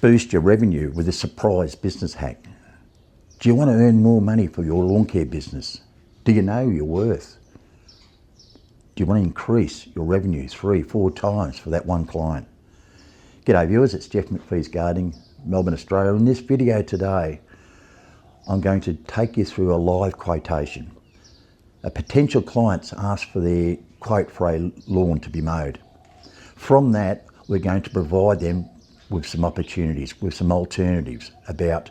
boost your revenue with a surprise business hack? Do you want to earn more money for your lawn care business? Do you know your worth? Do you want to increase your revenue 3-4 times for that one client? G'day viewers, it's Jeff McPhee's Gardening, Melbourne, Australia. In this video today, I'm going to take you through a live quotation. A potential client's asked for their quote for a lawn to be mowed. From that, we're going to provide them with some opportunities, with some alternatives about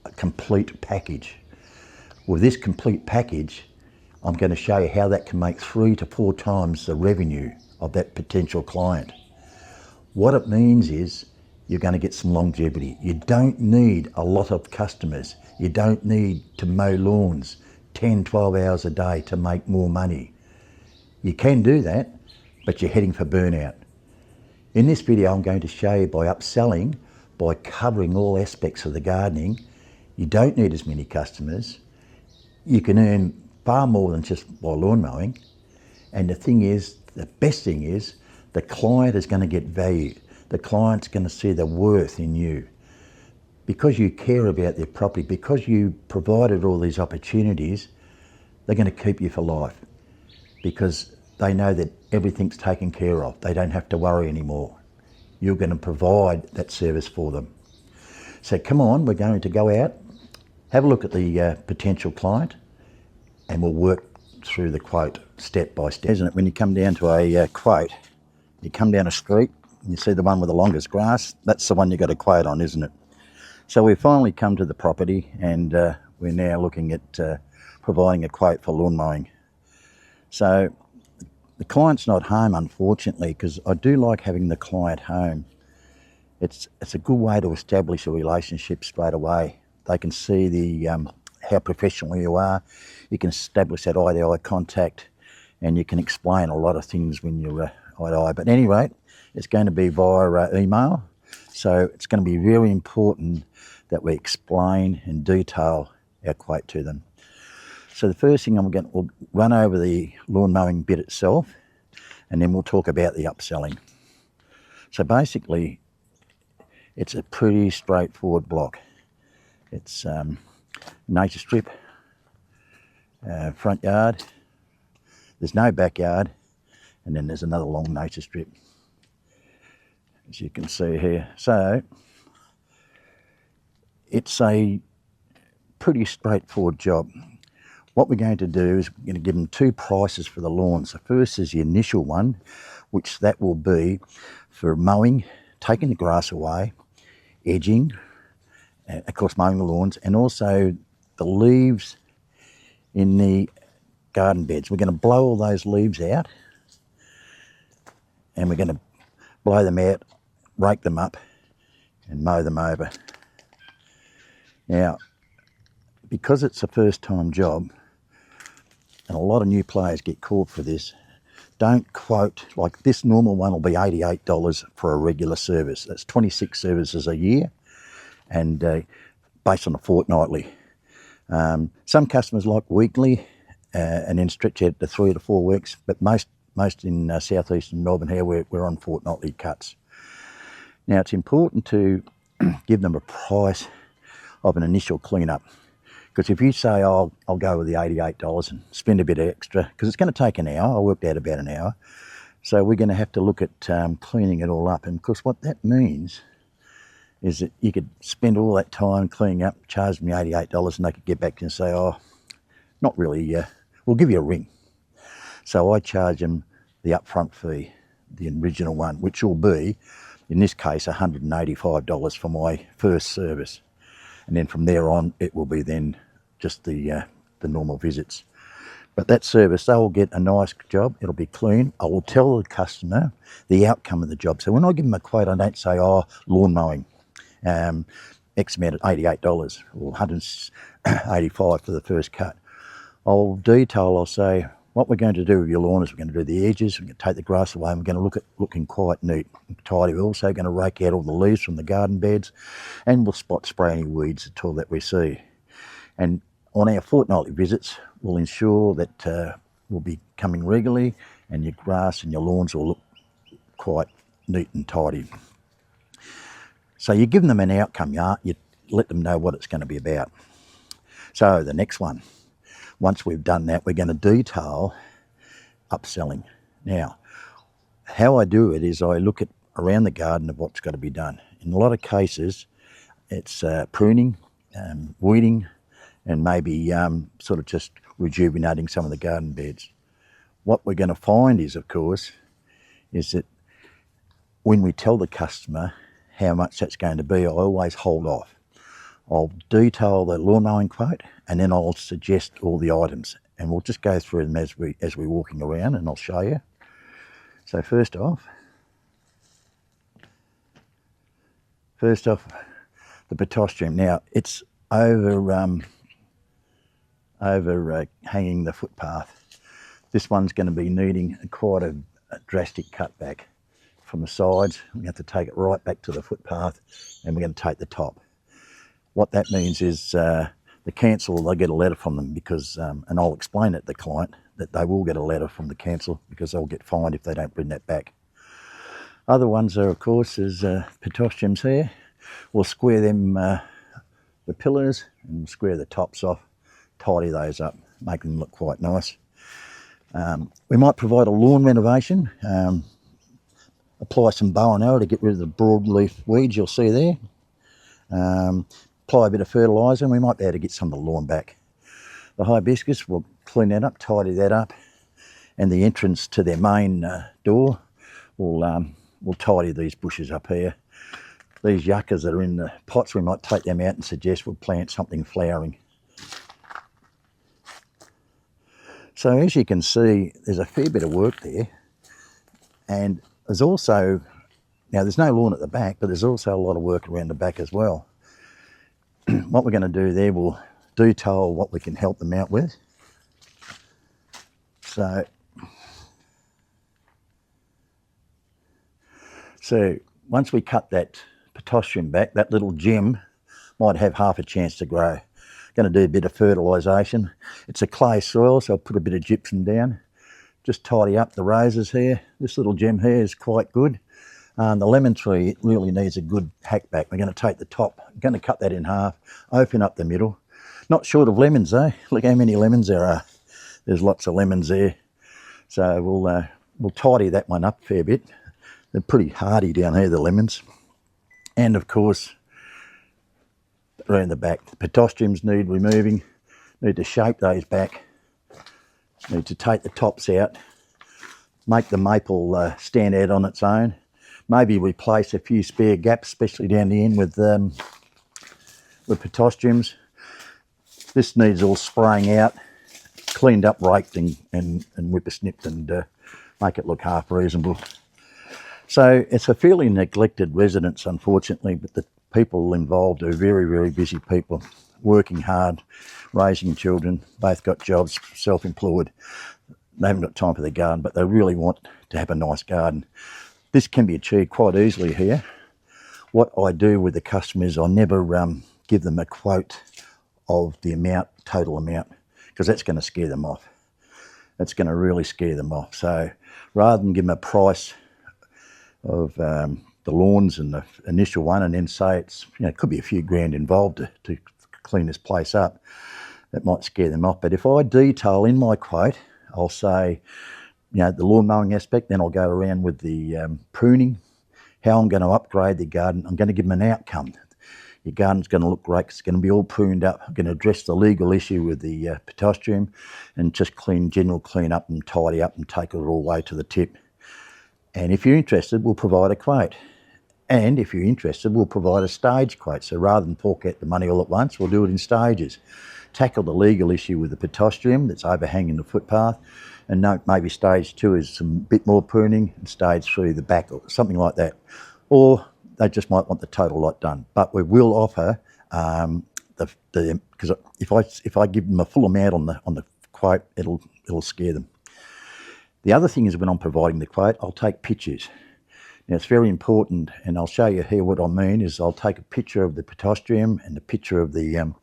a complete package. With this complete package, I'm going to show you how that can make 3 to 4 times the revenue of that potential client. What it means is you're going to get some longevity. You don't need a lot of customers. You don't need to mow lawns 10, 12 hours a day to make more money. You can do that, but you're heading for burnout. In this video, I'm going to show you by upselling, by covering all aspects of the gardening, you don't need as many customers. You can earn far more than just by lawn mowing. And the thing is, the best thing is, the client is going to get value. The client's going to see the worth in you. Because you care about their property, because you provided all these opportunities, they're going to keep you for life. Because they know that everything's taken care of. They don't have to worry anymore. You're going to provide that service for them. So come on, we're going to go out, have a look at the potential client, and we'll work through the quote step by step. Isn't it, when you come down to a quote, you come down a street, and you see the one with the longest grass, that's the one you got a quote on, isn't it? So we've finally come to the property, and we're now looking at providing a quote for lawn mowing. So the client's not home, unfortunately, because I do like having the client home. It's a good way to establish a relationship straight away. They can see the how professional you are. You can establish that eye-to-eye contact, and you can explain a lot of things when you're eye-to-eye. But at any rate, it's going to be via email, so it's going to be very important that we explain in detail our quote to them. So the first thing we'll run over the lawn mowing bit itself, and then we'll talk about the upselling. So basically, it's a pretty straightforward block. It's nature strip, front yard, there's no backyard, and then there's another long nature strip, as you can see here. So it's a pretty straightforward job. What we're going to do is we're going to give them 2 prices for the lawns. The first is the initial one, which that will be for mowing, taking the grass away, edging, of course mowing the lawns, and also the leaves in the garden beds. We're going to blow all those leaves out, and we're going to blow them out, rake them up, and mow them over. Now, because it's a first time job, and a lot of new players get caught for this, don't quote, like this normal one will be $88 for a regular service. That's 26 services a year, and based on a fortnightly. Some customers like weekly, and then stretch out to 3 to 4 weeks, but most in southeastern Melbourne here, we're on fortnightly cuts. Now, it's important to give them a price of an initial cleanup. Because if you say, oh, I'll go with the $88 and spend a bit extra, because it's going to take an hour, I worked out about an hour, so we're going to have to look at cleaning it all up. And of course what that means is that you could spend all that time cleaning up, charge me $88, and they could get back and say, oh, not really, we'll give you a ring. So I charge them the upfront fee, the original one, which will be, in this case, $185 for my first service. And then from there on, it will be then just the normal visits. But that service, they will get a nice job. It'll be clean. I will tell the customer the outcome of the job. So when I give them a quote, I don't say, oh, lawn mowing, X amount at $88 or $185 for the first cut. I'll detail, I'll say, what we're going to do with your lawn is we're going to do the edges, we're going to take the grass away, and we're going to look at looking quite neat and tidy. We're also going to rake out all the leaves from the garden beds, and we'll spot spray any weeds at all that we see. And on our fortnightly visits, we'll ensure that we'll be coming regularly, and your grass and your lawns will look quite neat and tidy. So you're giving them an outcome, you let them know what it's going to be about. So the next one, once we've done that, we're going to detail upselling. Now, how I do it is I look at around the garden of what's got to be done. In a lot of cases, it's pruning, weeding, and maybe sort of just rejuvenating some of the garden beds. What we're going to find is, of course, is that when we tell the customer how much that's going to be, I always hold off. I'll detail the lawn mowing quote, and then I'll suggest all the items, and we'll just go through them as we're walking around, and I'll show you. So first off, the potassium. Now it's overhanging the footpath. This one's going to be needing quite a drastic cutback from the sides. We have to take it right back to the footpath, and we're going to take the top. What that means is the council, they'll get a letter from them because, and I'll explain it to the client, that they will get a letter from the council because they'll get fined if they don't bring that back. Other ones are, of course, is potassiums here. We'll square them, the pillars, and square the tops off, tidy those up, make them look quite nice. We might provide a lawn renovation, apply some bow and arrow to get rid of the broadleaf weeds you'll see there. Apply a bit of fertiliser, and we might be able to get some of the lawn back. The hibiscus, we'll clean that up, tidy that up, and the entrance to their main door, we'll tidy these bushes up here. These yuccas that are in the pots, we might take them out and suggest we'll plant something flowering. So as you can see, there's a fair bit of work there, and there's also, now there's no lawn at the back, but there's also a lot of work around the back as well. What we're going to do there, we'll detail what we can help them out with. So once we cut that potassium back, that little gem might have half a chance to grow. Going to do a bit of fertilisation. It's a clay soil, so I'll put a bit of gypsum down. Just tidy up the roses here. This little gem here is quite good. The lemon tree, it really needs a good hack back. We're going to take the top, I'm going to cut that in half, open up the middle. Not short of lemons though. Look how many lemons there are. There's lots of lemons there. So we'll tidy that one up a fair bit. They're pretty hardy down here, the lemons. And of course, around the back, the potassiums need removing. Need to shape those back. Need to take the tops out. Make the maple stand out on its own. Maybe replace a few spare gaps, especially down the end with potassiums. This needs all spraying out, cleaned up, raked and whippersnipped, and make it look half reasonable. So it's a fairly neglected residence, unfortunately, but the people involved are very, very busy people, working hard, raising children, both got jobs, self-employed. They haven't got time for their garden, but they really want to have a nice garden. This can be achieved quite easily here. What I do with the customers, I never give them a quote of the amount, total amount, because that's going to scare them off. That's going to really scare them off. So rather than give them a price of the lawns and the initial one, and then say it's, it could be a few grand involved to clean this place up, that might scare them off. But if I detail in my quote, I'll say, the lawn mowing aspect, then I'll go around with the pruning, how I'm going to upgrade the garden. I'm going to give them an outcome. Your garden's going to look great. It's going to be all pruned up. I'm going to address the legal issue with the potassium and just general clean up and tidy up and take it all the way to the tip. And if you're interested, we'll provide a quote. And if you're interested, we'll provide a stage quote. So rather than fork out the money all at once, we'll do it in stages. Tackle the legal issue with the potassium that's overhanging the footpath. And note maybe stage 2 is some bit more pruning, and stage 3 the back, or something like that. Or they just might want the total lot done. But we will offer because if I give them a full amount on the quote, it'll scare them. The other thing is when I'm providing the quote, I'll take pictures. Now it's very important, and I'll show you here what I mean, is I'll take a picture of the potassium and a picture of the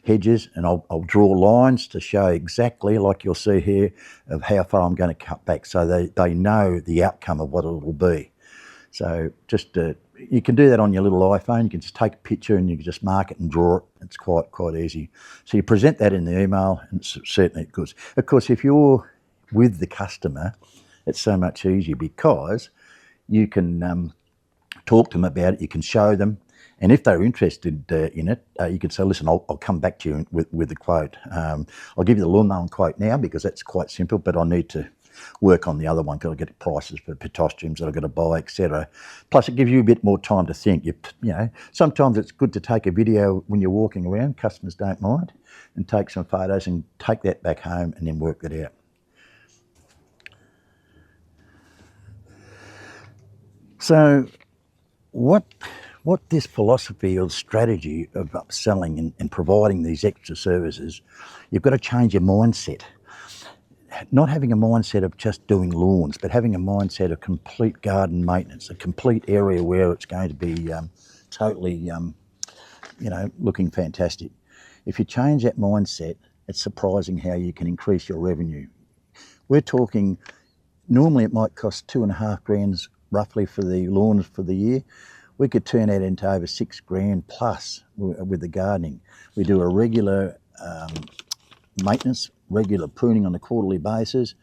hedges, and I'll draw lines to show exactly, like you'll see here, of how far I'm going to cut back, so they know the outcome of what it will be. So just you can do that on your little iPhone. You can just take a picture and you can just mark it and draw it. It's quite easy. So you present that in the email, and it's certainly good. Of course, if you're with the customer, it's so much easier because you can talk to them about it. You can show them, and if they're interested in it, you can say, "Listen, I'll come back to you with the quote. I'll give you the lawn mowing quote now because that's quite simple, but I need to work on the other one because I get prices for costumes that I've got to buy, etc." Plus, it gives you a bit more time to think. You know, sometimes it's good to take a video when you're walking around. Customers don't mind, and take some photos and take that back home and then work that out. So, what this philosophy or strategy of upselling and providing these extra services, you've got to change your mindset. Not having a mindset of just doing lawns, but having a mindset of complete garden maintenance, a complete area where it's going to be totally, looking fantastic. If you change that mindset, it's surprising how you can increase your revenue. We're talking, normally it might cost $2,500 roughly for the lawns for the year. We could turn that into over $6,000 plus with the gardening. We do a regular maintenance, regular pruning on a quarterly basis,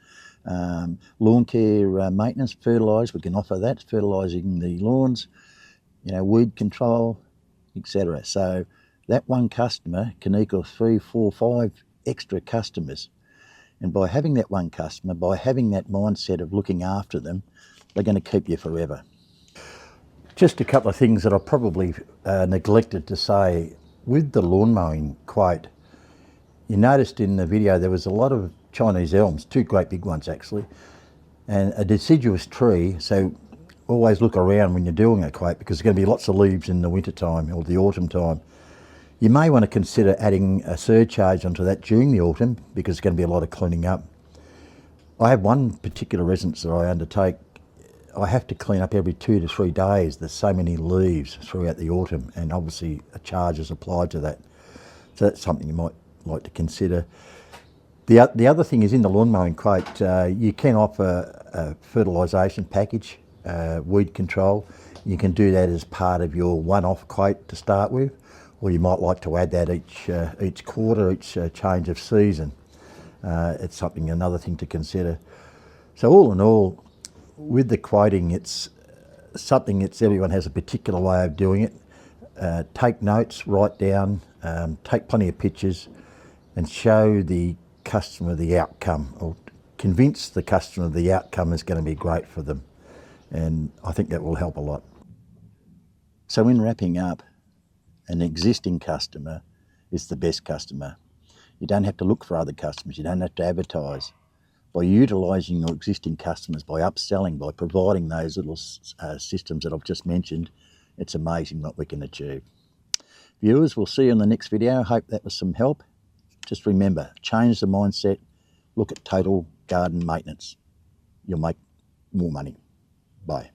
lawn care maintenance, fertilise, we can offer that, fertilising the lawns, weed control, etc. So that one customer can equal 3, 4, 5 extra customers. And by having that one customer, by having that mindset of looking after them, they're going to keep you forever. Just a couple of things that I probably neglected to say. With the lawn mowing quote, you noticed in the video there was a lot of Chinese elms, 2 great big ones actually, and a deciduous tree. So always look around when you're doing a quote because there's going to be lots of leaves in the winter time or the autumn time. You may want to consider adding a surcharge onto that during the autumn because there's going to be a lot of cleaning up. I have one particular residence that I undertake. I have to clean up every 2 to 3 days. There's so many leaves throughout the autumn, and obviously a charge is applied to that. So that's something you might like to consider. The other thing is in the lawn mowing quote, you can offer a fertilisation package, weed control. You can do that as part of your one-off quote to start with, or you might like to add that each quarter, each change of season. It's another thing to consider. So all in all, with the quoting, it's something that everyone has a particular way of doing it. Take notes, write down, take plenty of pictures, and show the customer the outcome, or convince the customer the outcome is going to be great for them. And I think that will help a lot. So in wrapping up, an existing customer is the best customer. You don't have to look for other customers. You don't have to advertise. By utilising your existing customers, by upselling, by providing those little systems that I've just mentioned, it's amazing what we can achieve. Viewers, we'll see you in the next video. Hope that was some help. Just remember, change the mindset, look at total garden maintenance. You'll make more money. Bye.